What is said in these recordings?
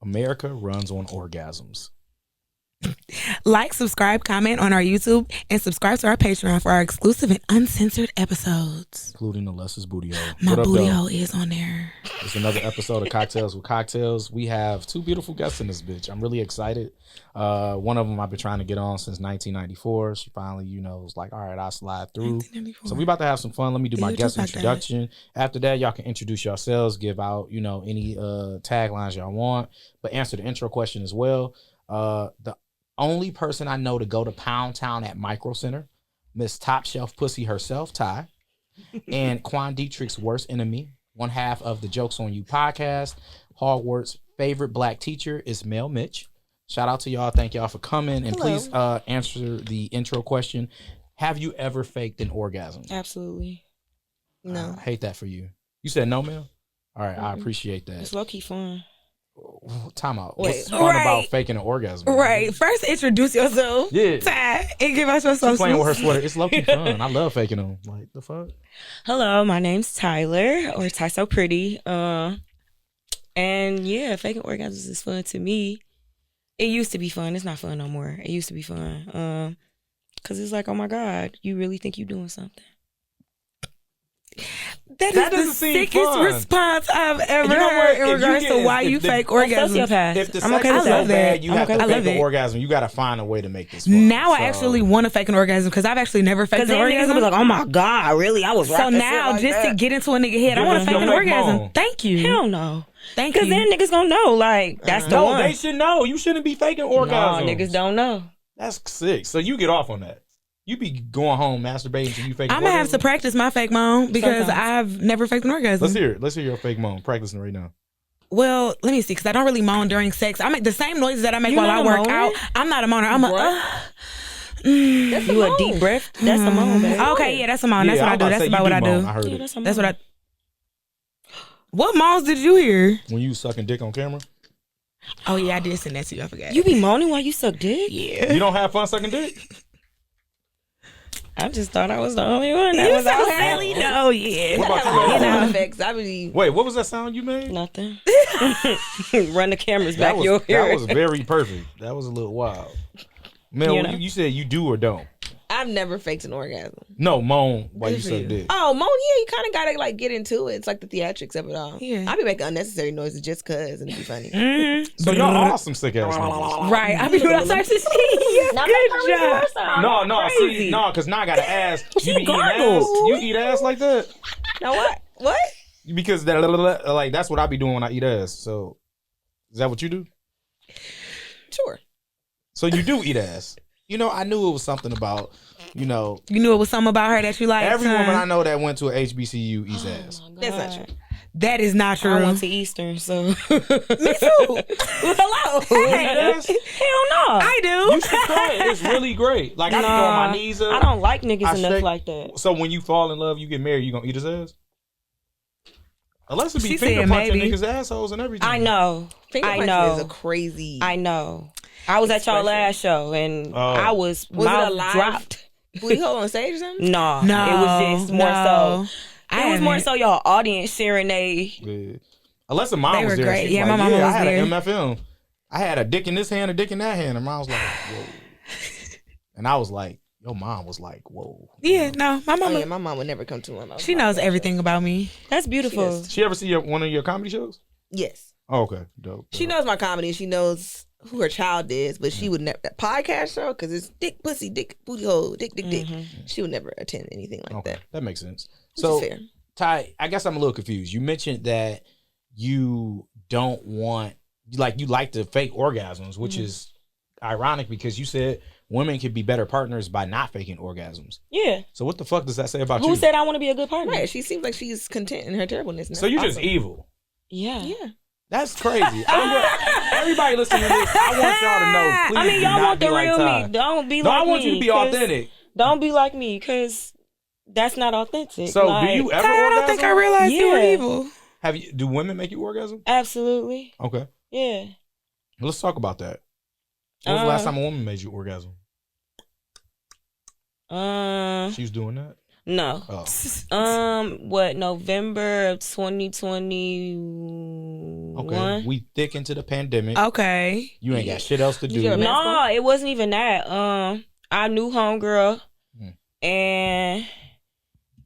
America runs on orgasms. Like, subscribe, comment on our YouTube, and subscribe to our Patreon for our exclusive and uncensored episodes. Including the Less's Booty Hole. My booty hole is on there. It's another episode of Cocktails with Cocktails. We have two beautiful guests in this bitch. I'm really excited. One of them I've been trying to get on since 1994. She finally, was like, all right, I'll slide through. So we about to have some fun. Let me do my guest introduction. After that, y'all can introduce yourselves, give out, any taglines y'all want, but answer the intro question as well. The only person I know to go to Pound Town at Micro Center, Miss Top Shelf Pussy herself, Ty, and Quan Dietrich's worst enemy, one half of the Jokes on You podcast. Hogwarts' favorite black teacher is Mel Mitch. Shout out to y'all. Thank y'all for coming. And please answer the intro question. Have you ever faked an orgasm? Absolutely. No. I hate that for you. You said no, Mel? All right, I appreciate that. It's low-key fun. Time out. What's fun about faking an orgasm? Right. First, introduce yourself. Yeah. Ty, and give us yourself. She's playing with her sweater. It's low-key fun. I love faking them. Like, the fuck? Hello, my name's Tyler, or Ty So Pretty. And yeah, faking orgasms is fun to me. It used to be fun. It's not fun no more. It used to be fun. Because it's like, oh my God, you really think you're doing something? That is the sickest response I've ever heard in regards to why you fake orgasms. If the sex is so bad, you have to fake an orgasm. You got to find a way to make this fun. Now I actually want to fake an orgasm because I've actually never faked an orgasm. Because be like, oh my God, really? I was right. So now, just to get into a nigga head, I want to fake an orgasm. Thank you. Hell no. Thank you. Because then niggas gonna know, like, that's the one. No, they should know. You shouldn't be faking orgasms. No, niggas don't know. That's sick. So you get off on that. You be going home masturbating until you fake an orgasm? I'm going to have to practice my fake moan because I've never faked an orgasm. Let's hear it. Let's hear your fake moan. Practicing right now. Well, let me see, because I don't really moan during sex. I make the same noises that I make while I work out. I'm not a moaner. I'm That's a deep breath. That's a moan, baby. Okay, yeah, that's a moan. That's what I do. That's about what I do. I heard it. That's what I... What moans did you hear? When you sucking dick on camera? Oh, yeah, I did send that to you. I forgot. You be moaning while you suck dick? Yeah. You don't have fun sucking dick? I just thought I was the only one. That was so silly. No, yeah. What about Wait, what was that sound you made? Nothing. Run the cameras back. That was very perfect. That was a little wild. Man, you said you do or don't? I've never faked an orgasm. No, moan while you suck dick. Oh, moan, yeah, you kind of gotta like get into it. It's like the theatrics of it all. Yeah. I be making unnecessary noises just cause and it'd be funny. So y'all are some sick ass niggas. Right. I be doing all types of shit. Good job. No, see, because now I gotta ask. You be eating ass? You eat ass like that? No, what? What? Because that's what I be doing when I eat ass. So, is that what you do? Sure. So you do eat ass. I knew it was something about, You knew it was something about her that you liked. Every woman I know that went to a HBCU eats ass. That's not true. That is not true. I went to Eastern, so. Me too. Hello. Hey. Hell no. I do. You should try it. It's really great. Like, I be throwing my knees up. I don't like niggas enough like that. So when you fall in love, you get married, you gonna eat his ass? Unless it be She finger said punching maybe. niggas' assholes and everything. I know. Finger punching is a crazy. I know. I was at y'all last show and I was it a live dropped. Booty hole on stage or something? No, it was just more so. It was more so y'all audience sharing Yeah. Unless a mom was there. Great. Yeah, like, my mom was there. I had an MFM. I had a dick in this hand, a dick in that hand, and mom was like, whoa. And I was like, your mom was like, whoa. Yeah, no, my mom. Oh, yeah, my mom would never come to one. She knows everything about me. That's beautiful. She ever see one of your comedy shows? Yes. Oh, okay. Dope. She knows my comedy. She knows who her child is, but she would never, that podcast show, because it's dick, pussy, dick, booty hole, dick, dick, dick. She would never attend anything like that. That makes sense. Which is fair. Ty, I guess I'm a little confused. You mentioned that you don't want, you like to fake orgasms, which is ironic because you said women can be better partners by not faking orgasms. Yeah. So what the fuck does that say about you? Who said I want to be a good partner? Right. She seems like she's content in her terribleness. So you're just evil. Yeah. Yeah. That's crazy. Everybody listening to this, I want y'all to know. Please, I mean, y'all want the real me. Don't be like me. No, I want you to be authentic. Don't be like me, because that's not authentic. So, do you ever orgasm? I don't think I realized you were evil. Do women make you orgasm? Absolutely. Okay. Yeah. Let's talk about that. When was the last time a woman made you orgasm? She was doing that? No. Oh. November of 2020. Okay, one. we thick into the pandemic. Okay. You ain't got shit else to do. you have a mask No, it wasn't even that. I knew homegirl, and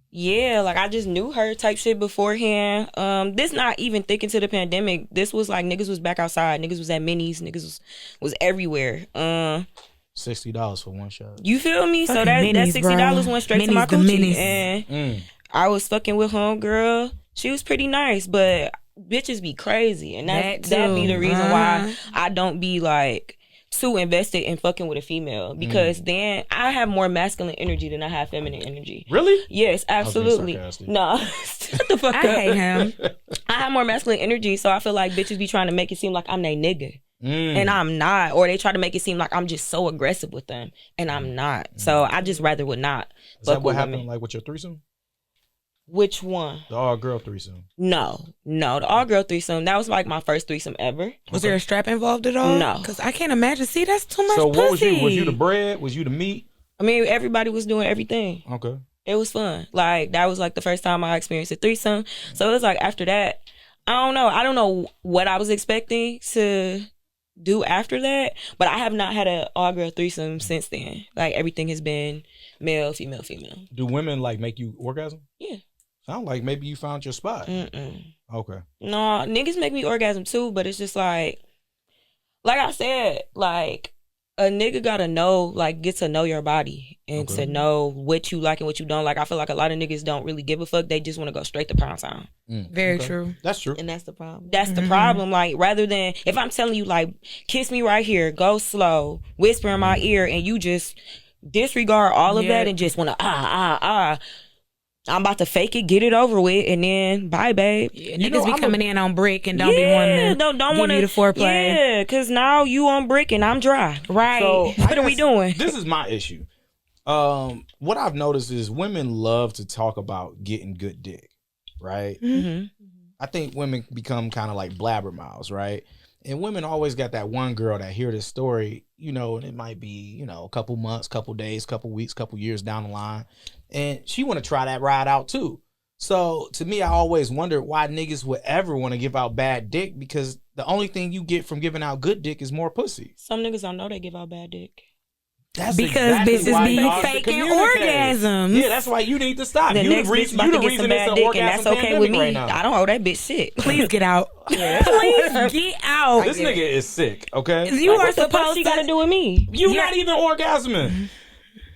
yeah, like I just knew her type shit beforehand. This not even thick into the pandemic. This was like niggas was back outside. Niggas was at minis. Niggas was everywhere. $60 for one shot. You feel me? Fucking So that minis, $60 went straight to my the coochie, minis. and I was fucking with homegirl. She was pretty nice, but bitches be crazy, and that be the reason why I don't be like too invested in fucking with a female, because then I have more masculine energy than I have feminine energy. Really? Yes, absolutely. No, shut the fuck up. I hate him. I have more masculine energy, so I feel like bitches be trying to make it seem like I'm they nigga. And I'm not, or they try to make it seem like I'm just so aggressive with them, and I'm not. So I just rather would not. Is that what happened like with your threesome? Which one? The all-girl threesome. No, the all-girl threesome. That was like my first threesome ever. Was there a strap involved at all? No. Because I can't imagine. See, that's too much So what pussy. was you the bread? Was you the meat? I mean, everybody was doing everything. Okay. It was fun. Like, that was like the first time I experienced a threesome. So it was like after that, I don't know what I was expecting to do after that, but I have not had an all-girl threesome since then. Like, everything has been male, female, female. Do women like make you orgasm? Yeah. Sound like maybe you found your spot. Mm-mm. Okay. No, niggas make me orgasm too, but it's just like I said, like a nigga gotta know, like get to know your body and to know what you like and what you don't like. I feel like a lot of niggas don't really give a fuck. They just want to go straight to pound town. Very true. That's true. And that's the problem. That's the problem. Like, rather than if I'm telling you, like, kiss me right here, go slow, whisper in my ear, and you just disregard all of that and just want to I'm about to fake it, get it over with, and then bye, babe. Yeah, niggas be coming in on brick and don't be wanting to don't give wanna, you the foreplay. Yeah, because now you on brick and I'm dry. Right. So What are we doing? This is my issue. What I've noticed is women love to talk about getting good dick, right? Mm-hmm. I think women become kind of like blabbermouths, right? And women always got that one girl that hear this story, you know, and it might be, you know, a couple months, couple days, couple weeks, couple years down the line. And she want to try that ride out too. So to me, I always wondered why niggas would ever want to give out bad dick, because the only thing you get from giving out good dick is more pussy. Some niggas don't know they give out bad dick. That's because exactly bitches why be y'all should faking communicate. orgasms. Yeah, that's why you need to stop. The You next the bitch reason, about you to the get reason some it's bad an dick, and that's orgasm okay with me. right now. I don't owe that bitch shit. Please get out. Please get out. This nigga is sick, okay? You are What the fuck supposed she to got to do with me? You not even orgasming.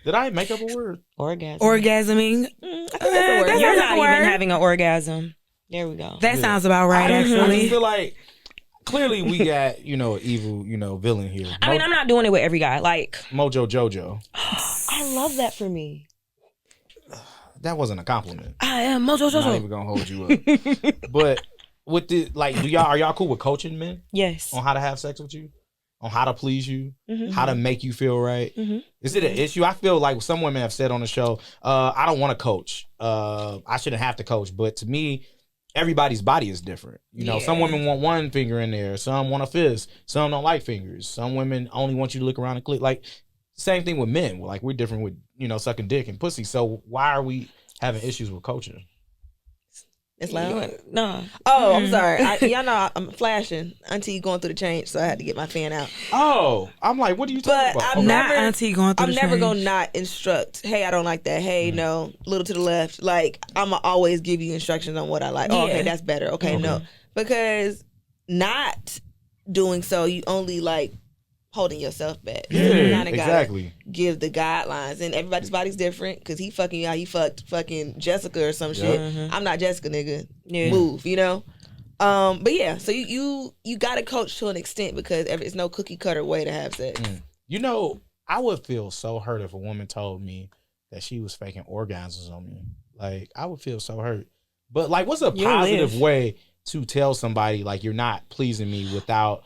Did I make up a word? Orgasm. orgasming. That You're sounds not like a even word. having an orgasm. There we go. That sounds about right, I just actually. feel like clearly we got, you know, evil, you know, villain here. I mean, I'm not doing it with every guy. Like, Mojo Jojo. I love that for me. That wasn't a compliment. I am Mojo I'm not Jojo. even gonna hold you up. But with the like, are y'all cool with coaching men Yes. on how to have sex with you? On how to please you, Mhm. how to make you feel right. Mm-hmm. Is it an issue? I feel like some women have said on the show, I don't want to coach. I shouldn't have to coach. But to me, everybody's body is different. You know, some women want one finger in there. Some want a fist. Some don't like fingers. Some women only want you to look around and click. Like, same thing with men. Like, we're different with, you know, sucking dick and pussy. So why are we having issues with coaching? It's loud. No. Oh, I'm sorry. Y'all know I'm flashing. Auntie going through the change, so I had to get my fan out. Oh, I'm like, what are you talking But about? I'm Not never, auntie going through I'm the never change. gonna not instruct. Hey, I don't like that. Hey, no, little to the left. Like, I'ma always give you instructions on what I like. Oh, okay, Yeah. that's better. Okay, no, because not doing so, you only like holding yourself back. Yeah, You kinda gotta exactly. give the guidelines, and everybody's body's different. Because he fucking you how you fucked fucking Jessica or some shit. I'm not Jessica, nigga. Yeah. Move, you know. But yeah, so you gotta coach to an extent, because it's no cookie cutter way to have sex. You know, I would feel so hurt if a woman told me that she was faking orgasms on me. Like, I would feel so hurt. But like, what's a You'll positive live. way to tell somebody like you're not pleasing me without?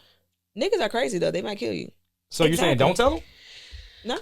Niggas are crazy though; they might kill you. So you're saying Exactly. don't tell them? No.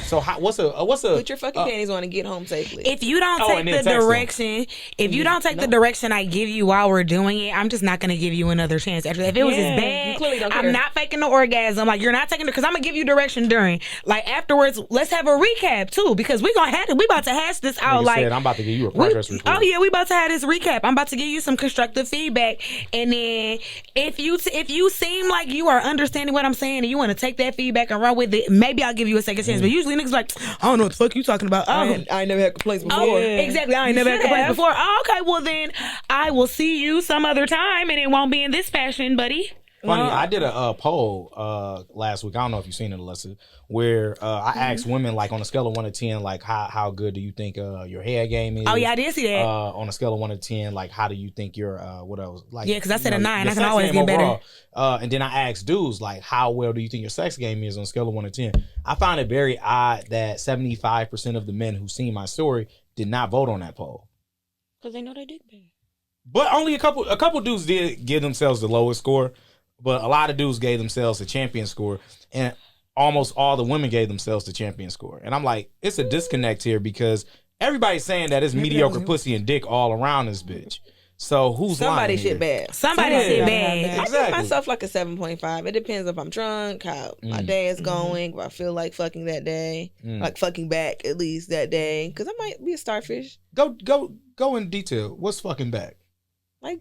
So what's a Put your fucking panties on and get home safely. If you don't and take then the text them. direction, if you don't take the direction I give you while we're doing it, I'm just not gonna give you another chance. After if it was just you bad, clearly don't care. I'm not faking the orgasm. Like you're not taking it because I'm gonna give you direction during. Like afterwards, let's have a recap too because we about to hash this out. Nigga Like said, I'm about to give you a progress report. oh yeah, we about to have this recap. I'm about to give you some constructive feedback, and then if you seem like you are understanding what I'm saying and you want to take that feedback and run with it, maybe I'll give you a second chance. But usually niggas like, I don't know what the fuck you talking about. I ain't never had complaints before. Oh, exactly. I ain't never had complaints before. Oh, okay, well then I will see you some other time, and it won't be in this fashion, buddy. Funny, I did a poll last week. I don't know if you've seen it, Alyssa, where I asked women like on a scale of 1 to 10, like how good do you think your hair game is? Oh yeah, I did see that. On a scale of 1 to 10, like how do you think your what else? Like Yeah, 'cause I said a 9. your I can sex always game get better. overall. And then I asked dudes like how well do you think your sex game is on a scale of 1 to 10? I find it very odd that 75% of the men who seen my story did not vote on that poll. Because they know they dick big. But only a couple dudes did give themselves the lowest score. But a lot of dudes gave themselves a champion score, and almost all the women gave themselves the champion score. And I'm like, it's a disconnect here because everybody's saying that it's mediocre pussy and dick all around this bitch. So who's Somebody lying shit here? bad. Somebody Yeah. said bad. I Exactly. give myself like a 7.5. It depends if I'm drunk, how my day is going, if I feel like fucking that day, like fucking back at least that day, because I might be a starfish. Go in detail. What's fucking back? Like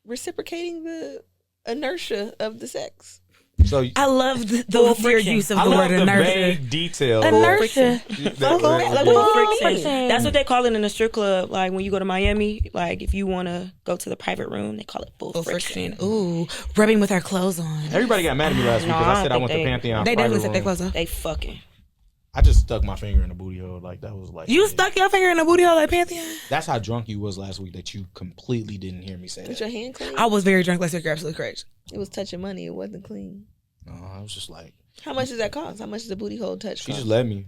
reciprocating the inertia of the sex. So I love the your friction. use of I the love word the inertia. vague detail. Inertia. That's what they call it in the strip club. Like when you go to Miami, like if you want to go to the private room, they call it full friction. Ooh, rubbing with our clothes on. Everybody got mad at me last week No, because I I said I don't went to think Pantheon. They private definitely set their room. clothes on. They fucking. I just stuck my finger in the booty hole. Like that was like You stuck your finger in the booty hole at Pantheon? That's how drunk you was last week that you completely didn't hear me say Was that. your hand clean? I was very drunk last week. You're absolutely correct. It was touching money. It wasn't clean. No, I was just like, How much does that cost? How much does the booty hole touch she cost? just let me.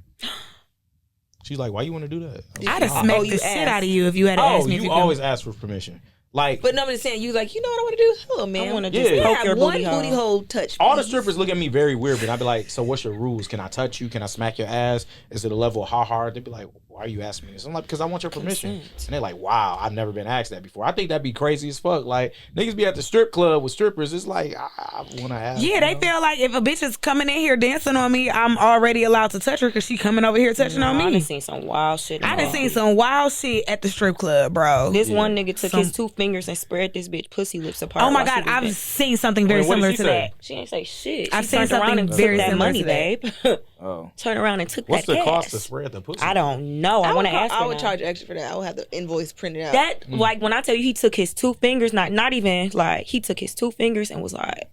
She's like, why you want to do that? I was I'd like, have smacked you the shit asked. out of you if you had asked me if you you always ask for permission. Like, But no, I'm just saying, you was like, you know what I want to do? Hello, man. I want to Yeah. just You poke have your one booty hole. touch. all the please. strippers look at me very weird, but I'd be like, so what's your rules? Can I touch you? Can I smack your ass? Is it a level of how hard? They'd be like, why are you asking me this? I'm like, because I want your permission. Consent. And they're like, wow, I've never been asked that before. I think that'd be crazy as fuck. Like, niggas be at the strip club with strippers. It's like, I want to ask. Yeah, they you know? feel like if a bitch is coming in here dancing on me, I'm already allowed to touch her because she coming over here touching on I done me. seen some wild shit. I done seen some wild shit at the strip club, bro. This one nigga took his 2 fingers and spread this bitch pussy lips apart. Oh my while she God, was I've dancing. seen something very Wait, what did similar she to say? that. She ain't say shit. I've She seen turned around something and very took that similar money, to that. babe. Oh. Turn around and took What's that the cost cash. to spread the pussy? I don't know. I want to ask her I would now. charge extra for that. I would have the invoice printed out. That like when I tell you he took his 2 fingers, not even like he took his 2 fingers and was like,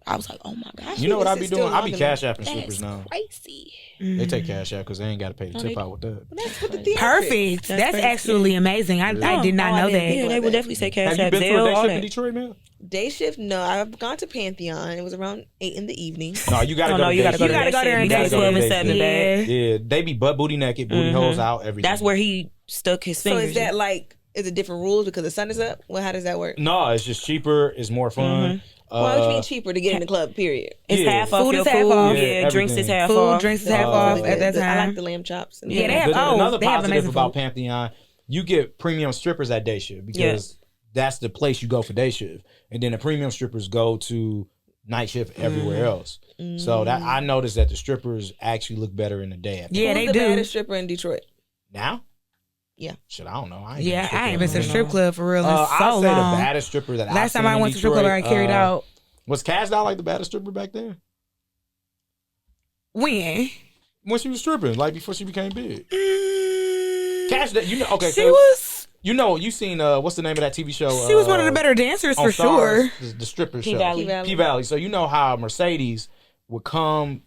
I was like, oh my God, You know what I This be is doing? still I be long cash enough. apping strippers now. crazy. They take cash out because they ain't got to pay the No, tip they- out with that. That's what the theater Perfect. That's crazy. actually amazing. I did not know that. Yeah, they would definitely say cash Have you app, been to a Zelle, day all shift in that. Detroit, man? Day shift? No, I've gone to Pantheon. It was around 8 in the evening. No, you gotta Oh, go no, to you day gotta go shift. to You gotta go there and day day 12 and shift. 7, babe. Yeah, they be butt booty naked, booty holes out, everything. That's where he stuck his So fingers. is that like, is it different rules because the sun is up? Well, how does that work? No, it's just cheaper. It's more fun. Why would you mean cheaper to get in the club, period? It's Yeah. half off Food your is half food. off. Yeah, Yeah, drinks is everything. half Food, off. drinks is half off at that I time. like the lamb chops. And Yeah, they have- Another they have positive amazing about food. Pantheon, you get premium strippers at day shift because that's the place you go for day shift, and then the premium strippers go to night shift everywhere else. So that I noticed that the strippers actually look better in the day. After Yeah, Who's they the do. baddest stripper in Detroit? now, Yeah. shit, I don't know. I ain't Yeah, been I ain't been to the stripping strip club for real in I'd so say long. the baddest stripper that Last time I went to strip club, I carried out. Was Cash Doll like the baddest stripper back then? When? When she was stripping, like before she became big. Cash Doll, you know, okay, She so was. you know, you seen what's the name of that TV show? She was one of the better dancers on for Stars, sure. The stripper show. P-Valley. P-Valley. P-Valley. So you know how Mercedes would come,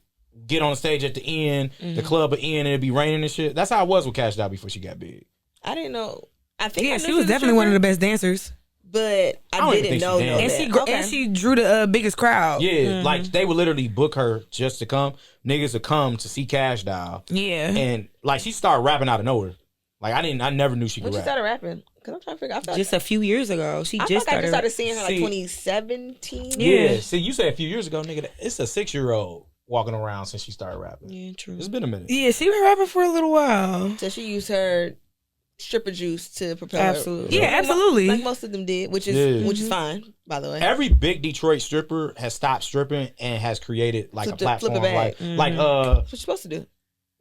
get on stage at the end, the club would end, and it'd be raining and shit. That's how it was with Cash Doll before she got big. I didn't know. I think I Yeah, knew she was a definitely one of the stripper, best dancers, but I I don't even didn't think she know danced. and that. she Okay. and she drew the biggest crowd. Yeah, like they would literally book her just to come. Niggas would come to see Cash Doll, Yeah. and like she started rapping out of nowhere. Like I never knew she When could she rap. started rapping, because I'm trying to figure. I felt Just a few years ago, she I just felt like I started. just started seeing her like See- 2017. Yeah, see, you said a few years ago, nigga, it's a 6-year-old walking around since she started rapping. Yeah, true. It's been a minute. Yeah, she been rapping for a little while. So she used her stripper juice to propel Absolutely. her. Yeah, absolutely. Like most of them did, which is fine, by the way. Every big Detroit stripper has stopped stripping and has created like a platform. Flip it back. Like That's what you're supposed to do.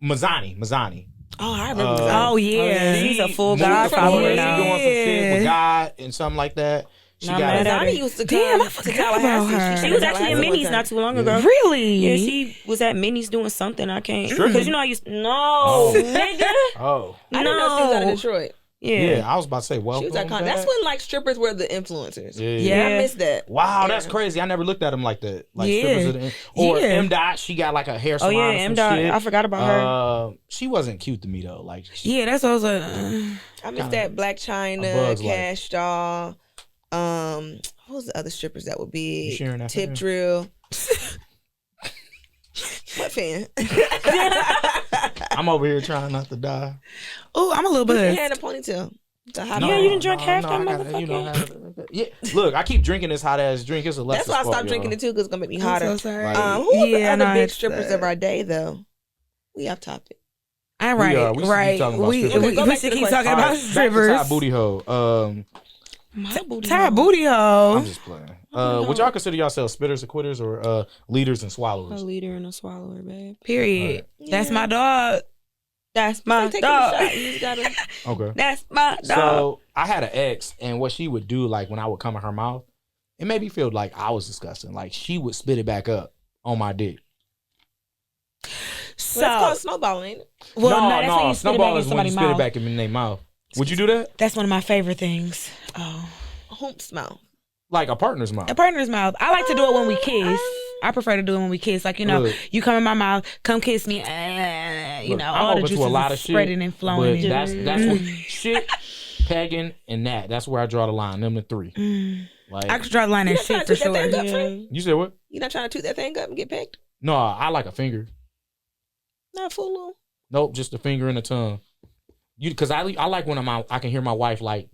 Mazzani. Oh, I remember. Oh yeah, She's a full moved God forward. follower She now. doing some shit with God and something like that. She Not got mad at her. Donnie used to Damn, come I to forgot about Tallahassee. her. She was actually in Tallahassee one Minnie's time. not too long ago. really? Yeah, she was at Minnie's doing something. I can't. Stripping? Because you know I used no Oh. nigga. Oh. I didn't know she was out of No. Detroit. Yeah, I was about to say, well, She was iconic. That's when like strippers were the influencers. Yeah. I missed that. Wow, Yeah. that's crazy. I never looked at them like that. Like Yeah. strippers of the or Yeah. M. Dot, she got like a hair Oh salon. yeah, or some M. Dot. shit. I forgot about her. She wasn't cute to me though. Like Yeah, that's what I was like. I missed that Black A China, Bug's Life. Cash Doll. What was the other strippers that would You be? sharing that Tip for Drill. What fan? I'm over here trying not to die. Oh, I'm a little Put your bit. hair in a ponytail. The hot Yeah, dog. you didn't drink half that I gotta, motherfucker? yeah, look, I keep drinking this hot ass drink. It's a That's why I stopped drinking it too, because it's gonna make me I'm hotter. so sorry. Like- Who was the other no, big it's, strippers of our day though? We off topic. All right, we should keep right. talking about We strippers. Okay, go we back should to the keep question. talking All about right, back to strippers. Ty Booty Hole. My booty. Ty Booty Hole. I'm just playing. Would y'all consider yourselves spitters or quitters or leaders and A swallowers? leader and a swallower, babe. Period. Right. That's Yeah. my dog. That's my Like taking dog. a shot. You just gotta. Okay. That's my dog. So I had an ex, and what she would do, like when I would come in her mouth, it made me feel like I was disgusting. Like she would spit it back up on my dick. So, That's called snowballing, ain't it? well, no, that's when no, you spit it back snowball in is when you somebody's spit it mouth. back in their mouth. Would you do that? That's one of my favorite things. Oh, Hoop's mouth. Like a partner's mouth? a partner's mouth. I like to do it when we kiss. I prefer to do it when we kiss. Like, you know, Look. you come in my mouth, come kiss me. You Look, know, I'm all the open to juices a lot is of shit, spreading and flowing. But and- that's what shit, pegging, and that's where I draw the line. Them the three. Like I could draw the line You at not trying shit to for toot that sure. thing up, friend? you said what? You not trying to toot that thing up and get pegged? No, I like a finger. Not full little. Nope, just a finger and a tongue. Because I like when I can hear my wife like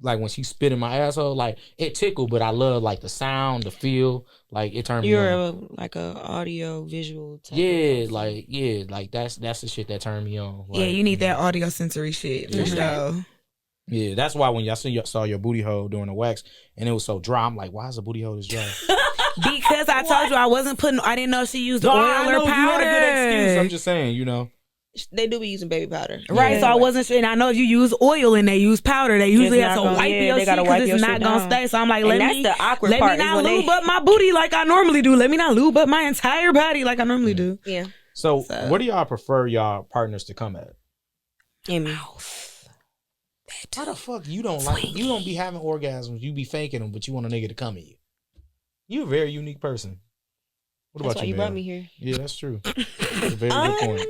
like when she spit in my asshole, like it tickled, but I love like the sound, the feel, like it turned me You're on. like a audio visual type. Yeah, like that's the shit that turned me on. Like, Yeah, you need that audio sensory shit for Yeah. sure. Yeah, that's why when y'all saw your booty hole during the wax and it was so dry, I'm like, why is the booty hole this dry? Because I told you I didn't know she used No, oil I know or you had a good excuse. powder. I'm just saying, you know. They do be using baby powder. Right, so I wasn't sure. And I know if you use oil and they use powder, they usually It's have not to gonna- wipe yeah, your they shit gotta because wipe your it's not shit gonna down. stay. So I'm like, And let that's me the awkward let part me is not when they- lube up my booty like I normally do. Let me not lube up my entire body like I normally do. Yeah. So, So- where do y'all prefer y'all partners to come at? In me. How the fuck you don't be having orgasms, you be faking them, but you want a nigga to come at you? You a very unique person. What That's about why you man? brought me here. Yeah, that's true. That's a very good point.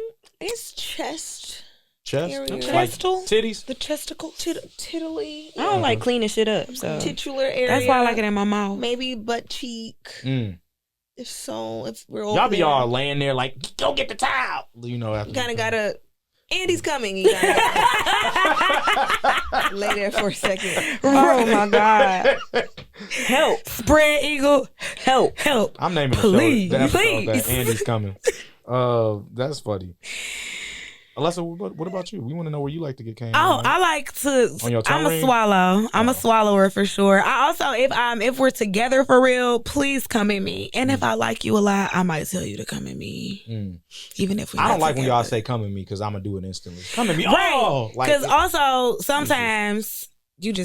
It's chest. Chest, area. like Chestal? titties. The testicles. Tiddly. I don't like cleaning shit up, so Titular area. That's why I like it in my mouth. Maybe butt cheek. Mm. If we're over Y'all be there, all laying there like, go get the towel. You know, after you kind of gotta. Andy's coming. You gotta lay there for a second. Oh my God. Help. Spread eagle. Help. Help. I'm naming Please, the episode please. that Andy's coming. That's funny. Alessa, what about you? We want to know where you like to get came. Oh, I like to. On your tongue I'm a ring? swallow. I'm Oh. a swallower for sure. I also, if we're together for real, please come at me. And if I like you a lot, I might tell you to come at me, Mm. even if we. I don't like when y'all together. say come at me because I'm gonna do it instantly. Come at me, Right. oh, like Because also sometimes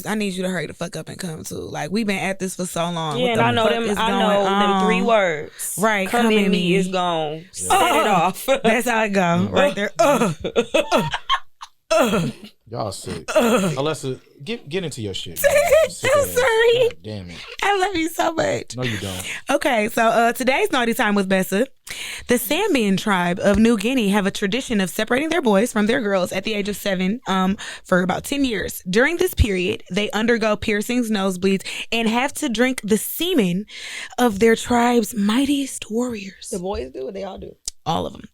I need you to hurry the fuck up and come too. Like we've been at this for so long. Yeah, What and the I know fuck them. is I going know on? them 3 words. Right, Come in me is gone. Set it off. That's how it go right there. y'all sick. Alessa, get into your shit. man. I'm Sick so ass. sorry. God damn it. I love you so much. No, you don't. Okay, so today's naughty time with Bessa. The Samian tribe of New Guinea have a tradition of separating their boys from their girls at the age of 7 for about 10 years. During this period, they undergo piercings, nosebleeds, and have to drink the semen of their tribe's mightiest warriors. The boys do what they all do. All of them.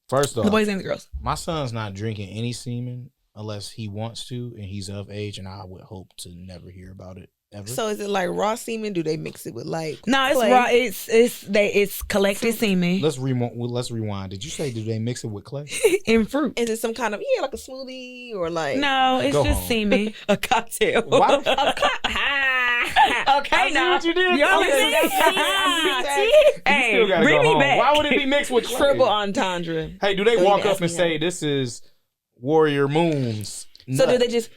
First off, The boys and the girls. my son's not drinking any semen unless he wants to and he's of age, and I would hope to never hear about it Ever? So is it like raw semen? Do they mix it with like No, it's clay? raw. It's collected semen Let's rewind. Did you say do they mix it with clay? in fruit. Is it some kind of like a smoothie or like No, it's Go just home. semen. A cocktail. Why? Okay, I see now. what you did. Y'all Okay. Hey, You still gotta bring go me home. back. Why would it be mixed with clay? triple entendre? Hey, do they So you walk can up ask and me say how. this is Warrior Moon's? So do nut? they just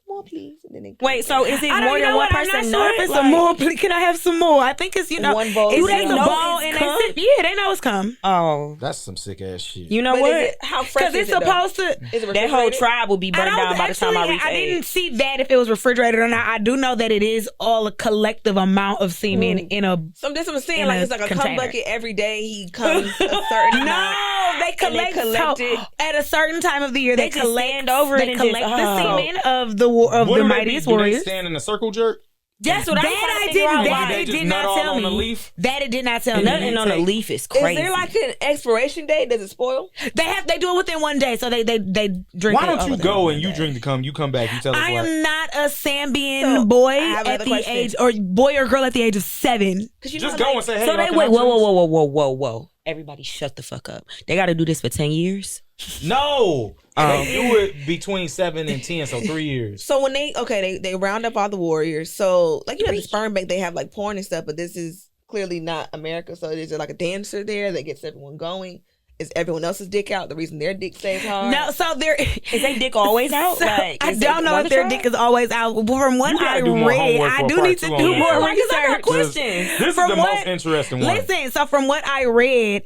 more please? And then they Wait, so is it I don't more you than know one what? I'm not person? sure if it's some more. Can I have some more? I think it's One bowl. You Do they take the know ball it's and cum? they sip. Yeah, they know it's cum Oh, That's some sick ass shit. you know But what? is it, how fresh because is it's it, though? supposed to. Is it That whole refrigerated? tribe will be burned down by the time I reach I age. didn't see that if it was refrigerated or not. I do know that it is all a collective amount of semen in a. So that's what I'm saying. in Like a it's like a cum container. bucket every day. He comes a certain amount. No, they collect, collect it. at a certain time of the year. They They just collect stand over it They and collect just, the oh. semen of the mightiest Do they warriors. stand in a circle jerk? That's what I'm trying to That I figure out. didn't. Why That they it just did nut not all tell on the me. leaf? That it did not tell me. Nothing on a leaf is crazy. Is there like an expiration date? Does it spoil? They do it within one day, so they drink. Why it don't all you within go one and you day. drink the cum? You come back. You tell us I what. am not a Sambian So, boy I have at another the question. age, or boy or girl at the age of 7. Because you Just know, go like, and say, hey. So y'all they can wait, have whoa. drinks? Everybody shut the fuck up. They got to do this for 10 years? No. They do it between 7 and 10, so 3 years. So when they round up all the warriors. So like the sperm bank, they have like porn and stuff, but this is clearly not America. So is there like a dancer there that gets everyone going? Is everyone else's dick out? The reason their dick stays hard? No, so there Is their dick always out? So, Like, I is don't it know one if their try? dick is always out. From what You gotta I do more read, homework I for do part need two to on do this. more Like, 'cause I got research. questions. This is From the what- most interesting one. Listen, so from what I read,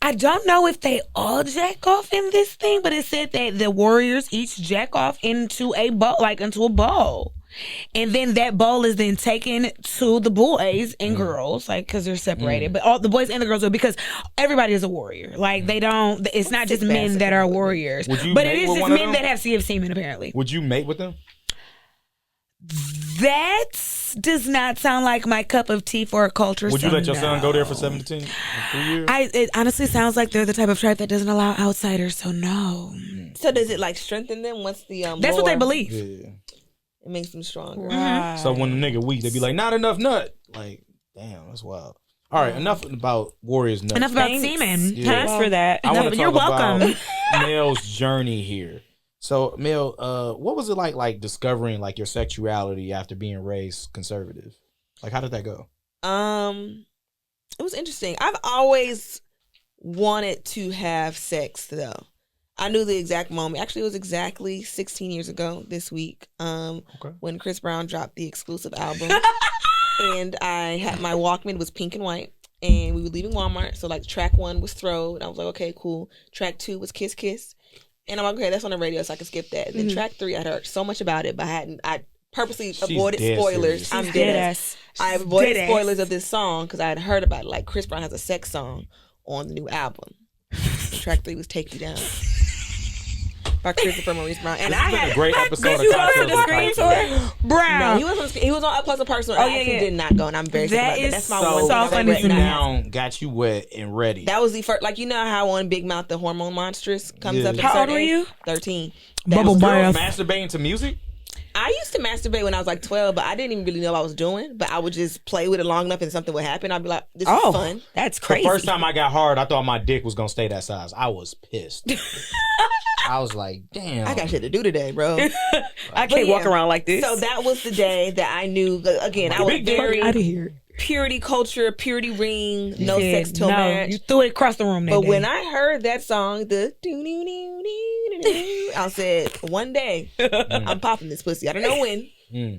I don't know if they all jack off in this thing, but it said that the warriors each jack off into a bowl, into a bowl. And then that bowl is then taken to the boys and girls, because they're separated. But all the boys and the girls are, because everybody is a warrior. Like, they don't, it's not just men that are warriors. Would you But it mate is with just one of men them? that have CF semen, apparently. Would you mate with them? That does not sound like my cup of tea for a culture. Would you so let your son go there for no. 7 to 10? 3 years? It honestly sounds like they're the type of tribe that doesn't allow outsiders, so no. So does it like strengthen them once the That's what they lore- believe. Yeah. It makes them stronger. So when the nigga weak, they be like, not enough nut. Like, damn, that's wild. All right, enough about warriors nuts. Enough about Thanks. semen. Yeah. Thanks for that. I want to You're talk welcome. about Mel's journey here. So, Mel, what was it like discovering like your sexuality after being raised conservative? Like, how did that go? It was interesting. I've always wanted to have sex though. I knew the exact moment. Actually, it was exactly 16 years ago this week. When Chris Brown dropped the exclusive album. And I had my Walkman was pink and white. And we were leaving Walmart. So like track 1 was Throw. And I was like, okay, cool. Track 2 was Kiss Kiss. And I'm like, okay, that's on the radio, so I can skip that. And then track 3, I'd heard so much about it, but I purposely avoided dead spoilers. serious. I'm She's dead dead ass. ass. I avoided Dead ass. spoilers of this song because I had heard about it. Like Chris Brown has a sex song on the new album. Track 3 was Take Me Down by Christopher Maurice Brown. And This I has been had a great episode of you go to Cocktails the with screen Cocktails. tour? Brown. no, he was on Up Close and Personal. I actually did not go, and I'm very sad That about that. is That's my So, one thing I so funny regret to Take me. Me not. Down got you wet and ready. That was the first, like, you know how on Big Mouth the hormone monstrous comes Yeah. up at a How old certain were age? you? 13. Bubble Was bath. girls masturbating to music? I used to masturbate when I was like 12, but I didn't even really know what I was doing. But I would just play with it long enough and something would happen. I'd be like, this is fun. That's The crazy. first time I got hard, I thought my dick was gonna stay that size. I was pissed. I was like, damn. I got shit to do today, bro. I can't walk around like this. So that was the day that I knew, again, I was Big dick. very Out of here. purity culture, purity ring, no Yeah, sex till no, marriage. you threw it across the room that But day. when I heard that song, the I said, one day, I'm popping this pussy. I don't know when.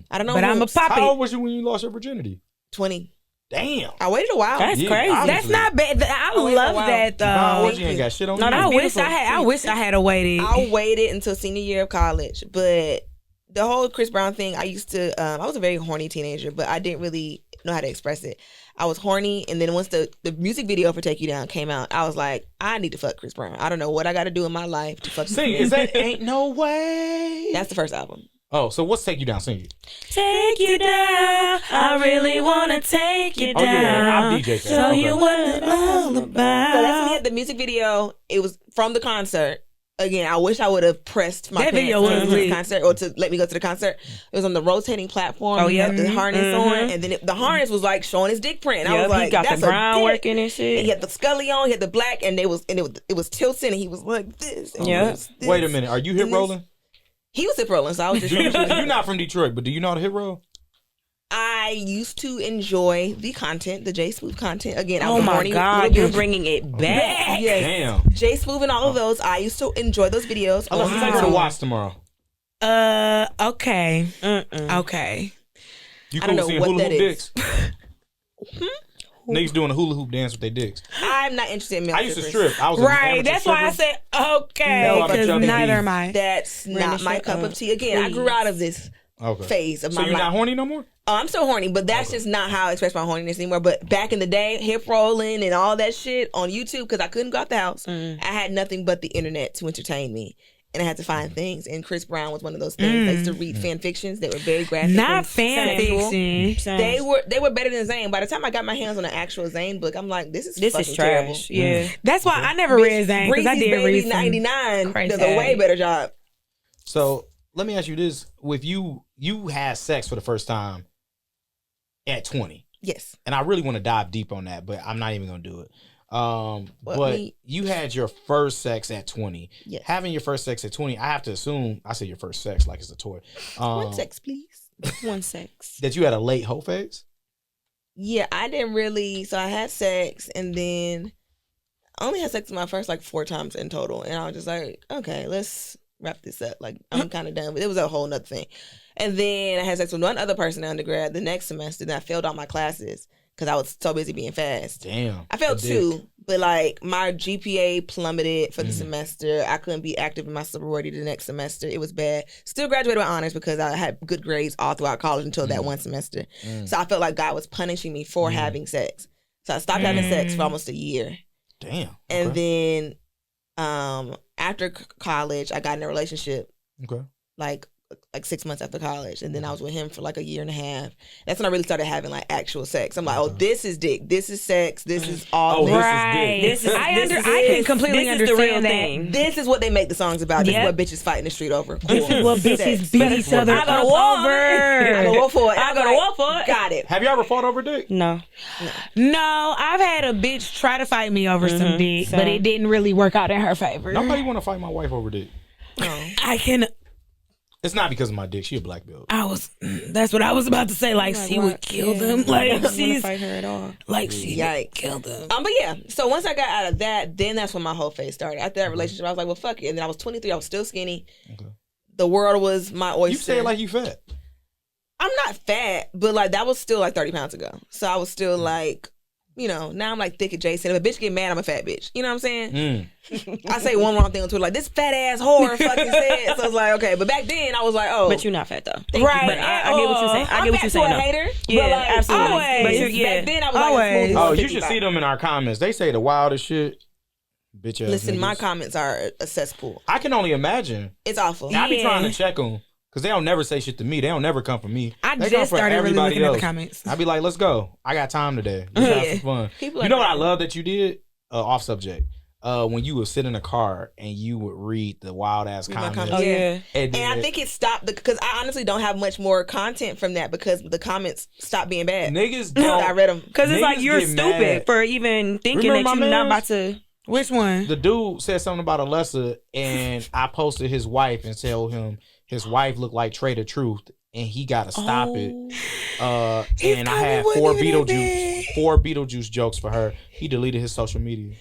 I don't know But I'm a whoops. pop How old it. was you when you lost your virginity? 20. Damn. I waited a while. That's Yeah, crazy. obviously. That's not bad. I Oh, wait, love wow. that though. How old you ain't got shit on No, you? that's I wish beautiful. I wish I had waited. I waited until senior year of college, but the whole Chris Brown thing, I used to, I was a very horny teenager, but I didn't really know how to express it. I was horny, and then once the music video for Take You Down came out, I was like, I need to fuck Chris Brown. I don't know what I got to do in my life to fuck Sing. Is that Ain't No Way? That's the first album. Oh, so what's Take You Down? Sing it. Take you down. I really want to take you Oh, down. yeah. I'm DJ Show you what it's all So that's when he about. had the music video. It was from the concert. Again, I wish I would have pressed my That parents video to take was me to the lit. concert or to let me go to the concert. It was on the rotating platform. Oh, He yeah. had the harness on, and then the harness was like showing his dick print. And I was like, he got that's the brown a dick. working and shit. And he had the scully on, he had the black, and it was tilting, and he was like this. And Yeah. he was this. Wait a minute. Are you hip And this- rolling? He was hip rolling, so I was just. You're not from Detroit, but do you know how to hip roll? I used to enjoy the content, the J Smooth content. Again, I Oh was a my horny God, little you're bitch. bringing it back. Yes. Damn. J Smooth and all of those. I used to enjoy those videos. How much you take her to watch tomorrow? Okay. Mm-mm. Okay. You I cool don't know seeing what hula that hoop is. dicks? Niggas doing a hula hoop dance with their dicks. I'm not interested in male I used to strippers. strip. I was Right. an That's why I stripper. said okay. No, I'm Because chugging neither beef. am I. That's not my shut cup up, of tea. Again, I grew please. out of this Okay. phase of So my you're life. not horny no more? Oh, I'm still horny, but that's just not how I express my horniness anymore. But back in the day, hip rolling and all that shit on YouTube, because I couldn't go out the house. I had nothing but the internet to entertain me. And I had to find things. And Chris Brown was one of those things. I used to read fan fictions that were very graphic. Not and fan sexual. fiction. They were better than Zane. By the time I got my hands on an actual Zane book, I'm like, this is fucking trash. terrible. Yeah. That's why I never read Zane because I Breezy's did read Baby some 99 crazy does a way ass. better job. So let me ask you this: with you had sex for the first time at 20, Yes. and I really want to dive deep on that, but I'm not even gonna do it. But you had your first sex at 20. Yes. Having your first sex at 20, I have to assume I say your first sex like it's a toy. One sex, please. One sex. That you had a late hoe phase. Yeah, I didn't really. So I had sex, and then I only had sex with my first like 4 times in total, and I was just like, okay, let's wrap this up. Like I'm kind of done. But it was a whole nother thing. And then I had sex with one other person in undergrad the next semester. Then I failed all my classes because I was so busy being fast. Damn. I failed a dick. 2, but like my GPA plummeted for the semester. I couldn't be active in my sorority the next semester. It was bad. Still graduated with honors because I had good grades all throughout college until that one semester. So I felt like God was punishing me for having sex. So I stopped having sex for almost a year. Damn. And Okay. then after college, I got in a relationship Okay. like 6 months after college, and then I was with him for like a year and a half. That's when I really started having like actual sex. I'm like, oh, this is dick, this is sex, this is all. Oh, this. this is Right. dick. This is I this can is- completely this is the understand real that. thing. This is what they make the songs about. This Yep. is what bitches fight in the street over. This is what Sex. bitches beat each other I go up to war. I go over. war for it. I go to war for it. Got it. Have you ever fought over dick? No. No, I've had a bitch try to fight me over some dick, but it didn't really work out in her favor. Nobody want to fight my wife over dick. I can. It's not because of my dick. She a black belt. That's what I was about to say. Like she would kill them. Like I don't want to she's fight her at all. like she Yikes. would kill them. But yeah, so once I got out of that, then that's when my whole phase started. After that relationship, I was like, well, fuck it. And then I was 23. I was still skinny. Okay. The world was my oyster. You say it like you fat. I'm not fat, but like that was still like 30 pounds ago. So I was still like, now I'm like thick at Jason. If a bitch get mad, I'm a fat bitch. You know what I'm saying? I say one wrong thing on Twitter, like this fat ass whore fucking said. So I was like, okay. But back then I was like, oh. But you're not fat though. Right. But I get what you're saying. I I'm get what fat you're to a saying. though. hater. Yeah, but like, absolutely. always. But you're, back then I was Always. like, a smooth Oh, you 55. should see them in our comments. They say the wildest shit. Bitch ass Listen, niggas. my comments are a cesspool. I can only imagine. It's awful. I be trying to check them because they don't never say shit to me. They don't never come for me. I They just come for started really everybody looking at the else. comments. I be like, let's go. I got time today. Let's have some fun. People You are know what I crazy. love that you did? Off subject. When you would sit in a car and you would read the wild ass my comments. comments. Oh yeah. And And I think it stopped because I honestly don't have much more content from that because the comments stopped being bad. niggas I don't. read them. Because it's like Niggas you're get stupid mad. for even thinking Remember that my you're not mans? about to. Which one? The dude said something about Alessa, and I posted his wife and told him his wife looked like Trader Truth, and he got to stop it. And I had four Beetlejuice jokes for her. He deleted his social media.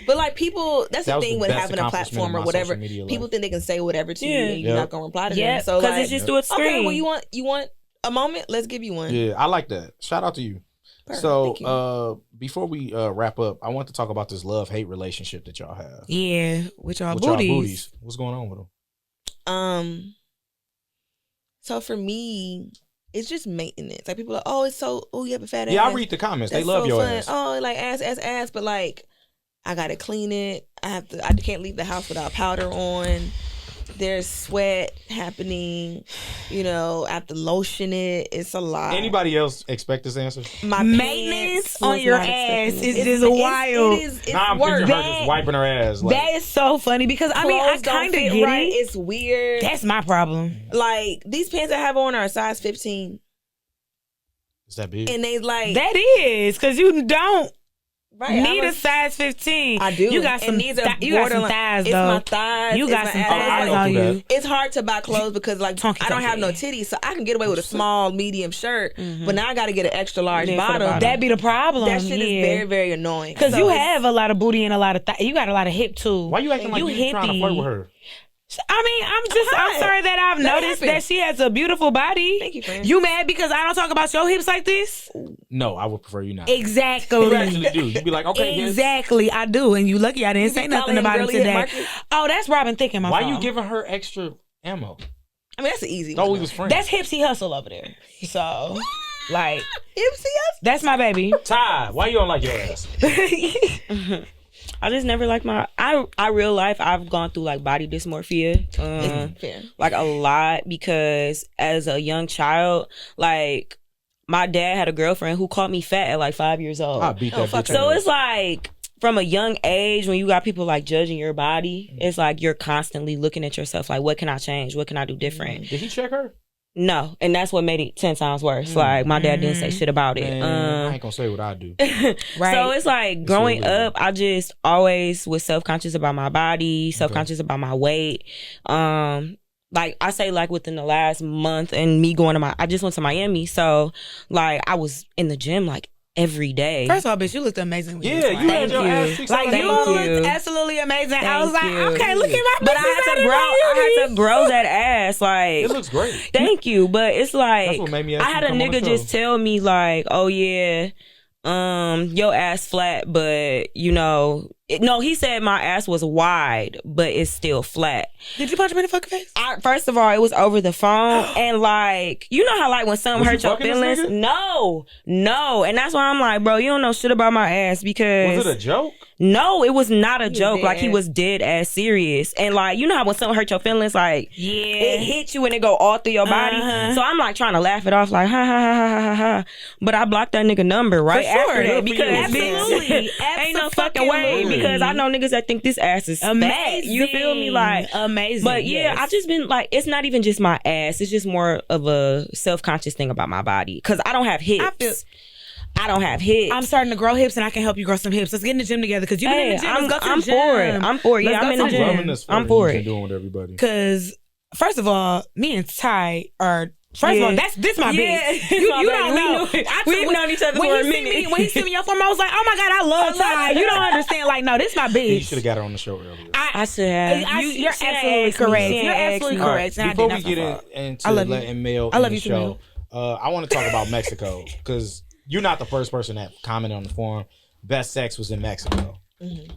But like people, that's That the was thing the with best having a accomplishment platform of or my whatever. social media People life. think they can say whatever to you Yeah. and you're Yep. not gonna reply to Yeah. them. So Because like, it's just through a screen. okay, well you want a moment? Let's give you one. Yeah, I like that. Shout out to you. Perfect. So, Thank you. before we wrap up, I want to talk about this love-hate relationship that y'all have. Yeah, with y'all With y'all booties. booties. What's going on with them? So for me, it's just maintenance. Like people are, oh, it's so, oh, you have a fat ass. Yeah, I read the comments. They That's love so your fun. ass. Oh, like ass, but like I gotta clean it. I can't leave the house without powder on. there's sweat happening. You know, I have to lotion it. It's a lot. Anybody else expect this answer? My Maintenance pants on was your not ass expecting is it. just wild. It's Nah, I'm work. picturing her just wiping her ass. Like, That is so funny because I mean I Clothes don't kind of fit get right. it. It's weird. That's my problem. Like these pants I have on are a size 15, is that big? and they like That is because you don't right, need a size 15. I do. You got some. And these are You got some borderline- thighs It's though. my thighs. You it's got my some ass. thighs go on through you. that. It's hard to buy clothes because like Tonky, I don't have no tonky. titties, so I can get away with a small, medium shirt. But now I got to get an extra large Yeah, for the bottom. bottom. That be the problem. That shit is very, very annoying. Because So you it's- have a lot of booty and a lot of you got a lot of hip too. Why you acting like you trying to flirt with her? I mean, I'm sorry that I've Let it noticed happen. that she has a beautiful body. Thank you, friend. You mad because I don't talk about your hips like this? No, I would prefer you not. Exactly. You actually do. You'd be like, okay, yes. Exactly, I do. And you lucky I didn't You say be nothing calling about it girly hit today. market? Oh, that's Robin thinking my Why fault. you giving her extra ammo? I mean, that's an easy Thought one. we was friends. That's Hipsy Hustle over there. So, like, Ipsy, that's my baby. Ty, why you don't like your ass? I just never like my. I real life. I've gone through like body dysmorphia, fair. like a lot because as a young child, like my dad had a girlfriend who called me fat at like 5 years old. I beat that bitch. So it's like from a young age when you got people like judging your body, it's like you're constantly looking at yourself like, what can I change? What can I do different? Did he check her? No, and that's what made it 10 times worse. Like my dad didn't say shit about it. Man, I ain't gonna say what I do. Right. So it's like growing illegal. up, I just always was self-conscious about my body, self-conscious about my weight. Like I say, like within the last month and me going to I just went to Miami. So like I was in the gym like every day. First of all, bitch, you looked amazing. With Yeah, this you one. had your you. ass cheeks Like out you of the Thank you. looked absolutely amazing. I was like, Thank you. okay, look at my. But I had to grow that ass. Like It looks great. thank you. But it's like That's what made me ask I you had to a come on the nigga just show. tell me like, oh yeah, your ass flat, but you know, no, he said my ass was wide, but it's still flat. Did you punch him in the fucking face? First of all, it was over the phone, and like, you know how like when something Was you hurts your fucking this feelings? nigga? No, and that's why I'm like, bro, you don't know shit about my ass because Was it a joke? no, it was not a joke. dead Like he ass. was dead ass serious, and like you know how when something hurt your feelings, like Yeah. it hit you and it go all through your body. Uh-huh. So I'm like trying to laugh it off, like ha ha ha ha ha ha. But I blocked that nigga number right For sure. after that Good for because you. Absolutely. ain't no fucking way Absolutely. because I know niggas that think this ass is fat. Amazing. You feel me? Like amazing. but yeah, yes. I just been like, it's not even just my ass. It's just more of a self-conscious thing about my body because I don't have hips. I don't have hips. I'm starting to grow hips and I can help you grow some hips. Let's get in the gym together because you've been in the gym. Let's go to the I'm gym. for it. I'm for it. Yeah, Let's I'm go in the to the gym. I'm loving this. I'm for You've been it. doing with everybody. Because first of all, me and Ty are. First of all, this my Yeah. bitch. You My don't baby. know. We've known each other when for he a sent minute. When he sent me your form, I was like, oh my God, I love Ty. You don't understand. Like, no, this my You bitch. should have got her on the show earlier. I should have. You're should have absolutely asked me. correct. She You're asked absolutely me. All correct. And I before did we not get so far. into I love you. letting Mel I in love the you too, show, I want to talk about Mexico because you're not the first person that commented on the forum. Best sex was in Mexico.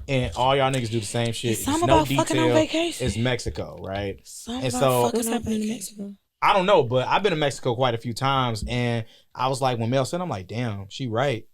And all y'all niggas do the same shit. It's something no about fucking on detail. vacation. It's Mexico, right? Something And about so- fucking What's on happening in vacation. Mexico? I don't know, but I've been to Mexico quite a few times, and I was like, when Mel said, I'm like, damn, she right.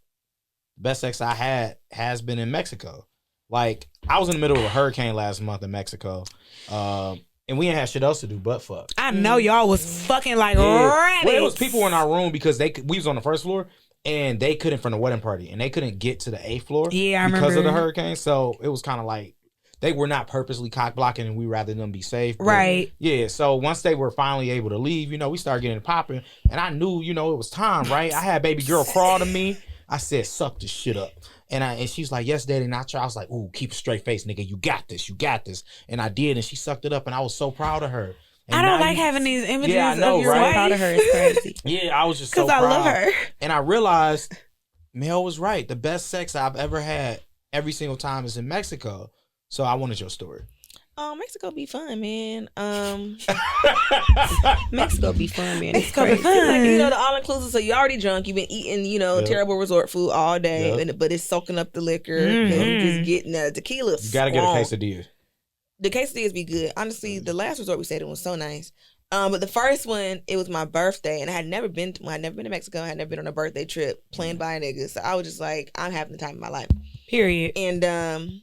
Best sex I had has been in Mexico. Like, I was in the middle of a hurricane last month in Mexico, and we ain't had shit else to do but fuck. I know y'all was fucking like Yeah. rabbits. Well, it was people in our room because we was on the first floor, and they couldn't from the wedding party, and they couldn't get to the 8th floor Yeah, I because of the remember. hurricane. So it was kind of like they were not purposely cock blocking, and we rather them be safe. But Right. yeah. So once they were finally able to leave, we started getting it popping, and I knew, it was time, right? I had baby girl crawl to me. I said, "Suck this shit up," and she's like, "Yes, daddy." And I was like, "Ooh, keep a straight face, nigga. You got this. You got this." And I did, and she sucked it up, and I was so proud of her. And I don't now like having these images Yeah, I know, of your right? wife. Proud of her is crazy. Yeah, I was just so Because proud. I love her. And I realized Mel was right. The best sex I've ever had every single time is in Mexico. So I wanted your story. Mexico be fun, man. Mexico be fun, man. It's Mexico be crazy. fun. Like, the all inclusive. So you're already drunk. You've been eating, Yeah. terrible resort food all day, Yeah. but it's soaking up the liquor Mhm. and just getting tequila. You got to get a strong. quesadilla. The quesadillas be good. Honestly, the last resort we stayed in was so nice. But the first one, it was my birthday, and I had never been to Mexico. I had never been on a birthday trip planned by a nigga. So I was just like, I'm having the time of my life. Period. And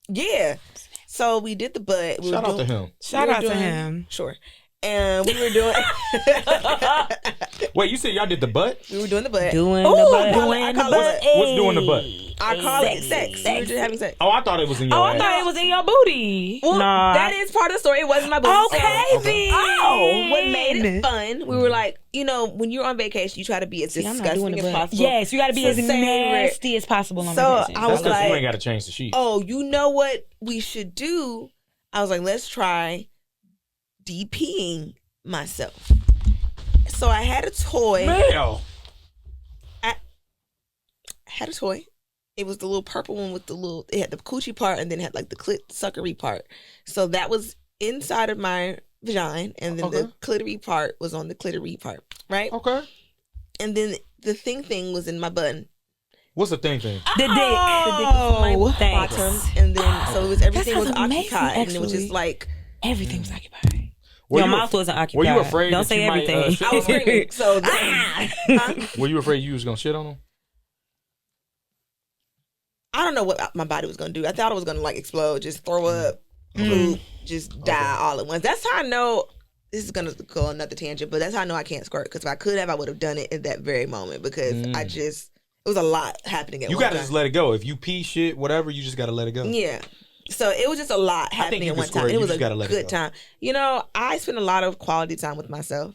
Yeah. So we did the butt. Shout out to him. Shout out to him. Sure. And we were doing. Wait, you said y'all did the butt? We were doing the butt. Doing the Ooh, butt. I call it What's doing the butt? I call it sex. We were just having sex. Oh, I thought it was in your I ass. thought it was in your booty. Well, Nah. that is part of the story. It wasn't my booty. Okay, then. Oh, what made it fun? We were like, when you're on vacation, you try to be as I'm not disgusting doing the as butt. possible. Yes, you got to be as So say nasty as possible on So vacation. I was That's because you like, ain't got to change the sheet. oh, you know what we should do? I was like, let's try DPing myself. So I had a toy. Mel. I had a toy. It was the little purple one with it had the coochie part and then it had like the clit suckery part. So that was inside of my vagina and then the clitory part was on the clitory part, right? Okay. And then the thing was in my button. What's the thing? The dick. The dick was my Thanks. bottom, and then so it was everything was sounds amazing, occupied, and it was actually. just like Everything was occupied. Were Your you mouth wasn't occupied. Were you afraid Don't that say you might, everything. shit I was on him? screaming. So huh? Were you afraid you was gonna shit on him? I don't know what my body was gonna do. I thought it was gonna like explode, just throw up, poop, just die all at once. That's how I know. This is gonna go on another tangent, but that's how I know I can't squirt. Because if I could have, I would have done it at that very moment. Because it was a lot happening at You one gotta time. just let it go. If you pee shit, whatever, you just gotta let it go. Yeah. So it was just a lot think happening you at can one squirt. time. It You was just a gotta let it good go. time. I spend a lot of quality time with myself.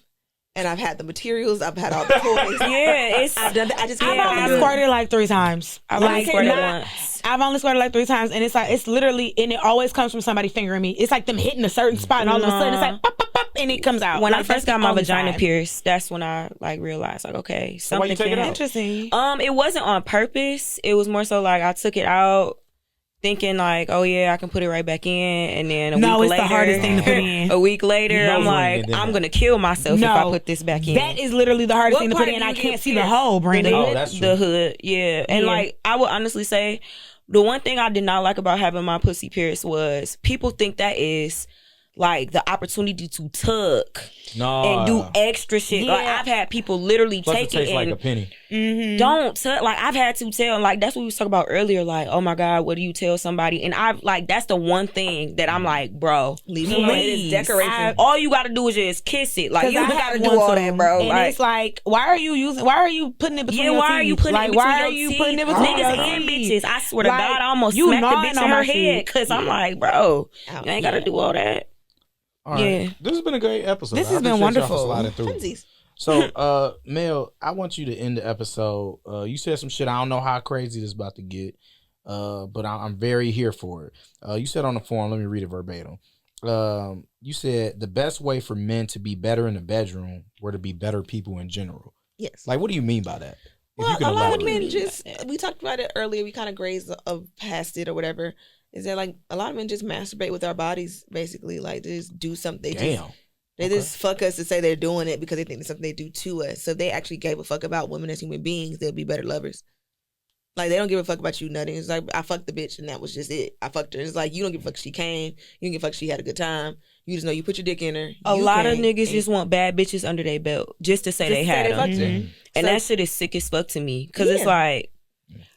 And I've had the materials. I've had all the toys. Yeah, it's. I've done that. I just I've can't only do it. squirted like 3 times. I've only squirted not- once. I've only squirted like 3 times, and it's literally, and it always comes from somebody fingering me. It's like them hitting a certain spot, and all of a sudden it's like pop, pop, pop, and it comes out. When Like, I first that's got the my only vagina time. pierced, that's when I realized okay, So why something you take can it out? happen. Interesting. It wasn't on purpose. It was more so like I took it out thinking like, oh yeah, I can put it right back in, and then a No, week it's later, the hardest thing to put in. A week later, You know I'm it's like, ringing, I'm then. gonna kill myself if I No, put this back in. That is literally the hardest What thing to part put in. do I you can't get see the pierced? hole, Brandon. Oh, that's true. The hood, yeah. And Yeah. like, I would honestly say, the one thing I did not like about having my pussy pierced was people think that is like the opportunity to tuck No. and do extra shit. Like Yeah. I've had people literally Plus it take it tastes like and a penny. don't tell. Like I've had to tell. Like that's what we was talking about earlier. Like, oh my god, what do you tell somebody? And I've like that's the one thing that I'm like, bro, Leave it alone. It is please. decoration. All you got to do is just kiss it. Like 'Cause you I don't have got to one do all too, that, bro. And Like, it's like, why are you putting it between yeah, your why teeth? are you putting like, it between why your are you teeth? putting it between your Niggas and teeth? bitches. I swear to Like, God, I almost you smacked the gnawing bitch on in my her shit. head because I'm like, bro, you ain't got to do all that. All right. Yeah. This has been a great episode. This I has been appreciate y'all for wonderful. sliding through. Funsies. So, Mel, I want you to end the episode. You said some shit. I don't know how crazy this is about to get, but I'm very here for it. You said on the forum, let me read it verbatim. You said the best way for men to be better in the bedroom were to be better people in general. Yes. Like, what do you mean by that? If Well, you can a lot of elaborate. men just, we talked about it earlier. We kind of grazed past it or whatever. Is that like a lot of men just masturbate with our bodies, basically? Like, they just do something. Damn. They Okay. just fuck us to say they're doing it because they think it's something they do to us. So if they actually gave a fuck about women as human beings, they'll be better lovers. Like, they don't give a fuck about you nutting. It's like, I fucked the bitch and that was just it. I fucked her. It's like, you don't give a fuck she came. You don't give a fuck she had a good time. You just know you put your dick in her. A you lot of came, niggas and- just want bad bitches under their belt just to say Just they to say had they them. fucked her. And So- that shit is sick as fuck to me because it's Yeah. like,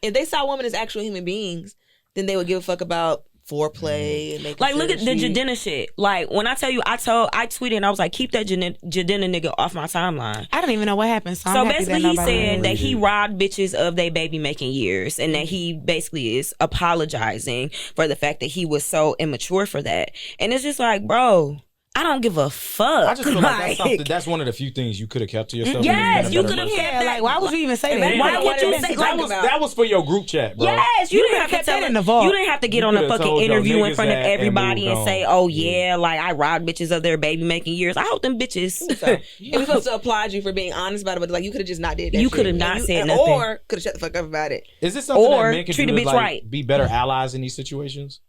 If they saw women as actual human beings, then they would give a fuck about foreplay and making like, sure look at the she- Jadena shit. Like, when I tell you, I tweeted and I was like, keep that Jadena nigga off my timeline. I don't even know what happened. So, So I'm happy basically, that he nobody said knows. that he robbed bitches of their baby making years, and that he basically is apologizing for the fact that he was so immature for that. And it's just like, bro, I don't give a fuck. I just feel like that's one of the few things you could have kept to yourself. Yes, you could have kept. kept Yeah, that. like, why would you even say And that? then Why would you what say you like talking about? That was for your group chat, bro. Yes, you didn't have to kept tell that it in the vault. You didn't have to get You on a could've fucking told your interview in niggas front of that and everybody moved and say, on. "Oh yeah, like I robbed bitches of their baby making years." I hope them bitches. So, it was supposed to applaud you for being honest about it, but like you could have just not did that. You shit. could have not And you- said and- nothing. or could have shut the fuck up about it. Is this something Or that men can treat do a to, bitch like, right. be better allies in these situations?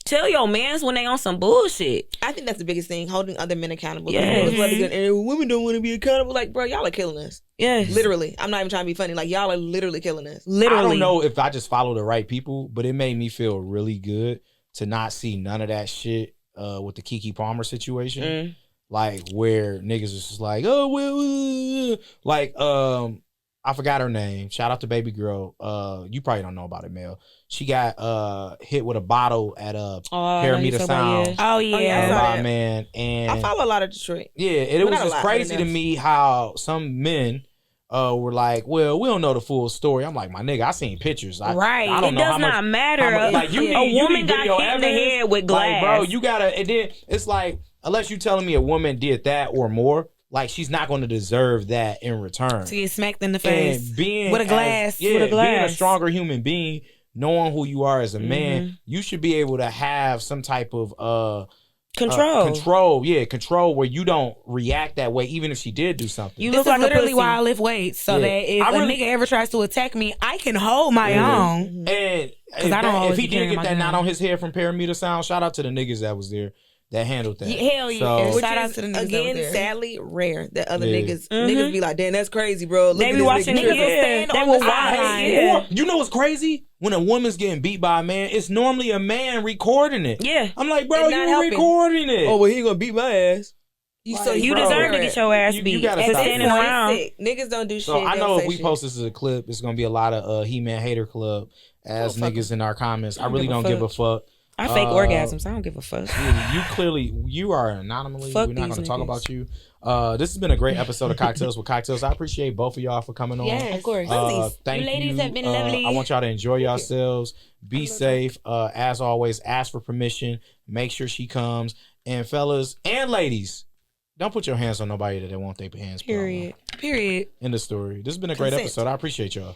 Tell your mans when they on some bullshit. I think that's the biggest thing: holding other men accountable. Yes. And women don't want to be accountable. Like, bro, y'all are killing us. Yes, Literally, I'm not even trying to be funny. Like, y'all are literally killing us. literally. I don't know if I just follow the right people, but it made me feel really good to not see none of that shit with the Keke Palmer situation. Like, where niggas was just like, oh, well, like, I forgot her name. Shout out to baby girl. You probably don't know about it, Mel. She got hit with a bottle at Paramita Sound. Oh yeah, by a man. And I follow a lot of Detroit. Yeah, and it was just crazy to me how some men were like, well, we don't know the full story. I'm like, my nigga, I seen pictures. I don't know does not matter. Like, a woman got hit in the head with glass. Like, bro, you gotta. And then it's like, unless you telling me a woman did that or more, like, she's not going to deserve that in return. To get smacked in the face and being with a glass. Being a stronger human being, knowing who you are as a man, you should be able to have some type of control where you don't react that way, even if she did do something. You look like literally why I lift weights, so that if a nigga ever tries to attack me, I can hold my own. And if he did get that knot on his head from Paramita Sound, shout out to the niggas that was there that handled that. Hell yeah. So, shout out to the niggas again, sadly rare that other niggas be like, damn, that's crazy, bro. Look they be watching niggas. They will watch. You know what's crazy? When a woman's getting beat by a man, it's normally a man recording it. Yeah. I'm like, bro, you recording it. Oh, well, he gonna beat my ass. You deserve to get your ass beat. You gotta stop standing around. Niggas don't do shit. So I know if we post this as a clip, it's gonna be a lot of He-Man hater club as niggas in our comments. I really don't give a fuck. I fake orgasms. I don't give a fuck. You are anonymous. Fuck We're not going to talk niggas. about you. This has been a great episode of Cocktails with Cocktails. I appreciate both of y'all for coming on. Yes, of course. Thank you. Ladies have been lovely. I want y'all to enjoy yourselves. Be safe. As always, ask for permission. Make sure she comes. And fellas and ladies, don't put your hands on nobody that they want their hands put on. Period. End of story. This has been a great episode. I appreciate y'all.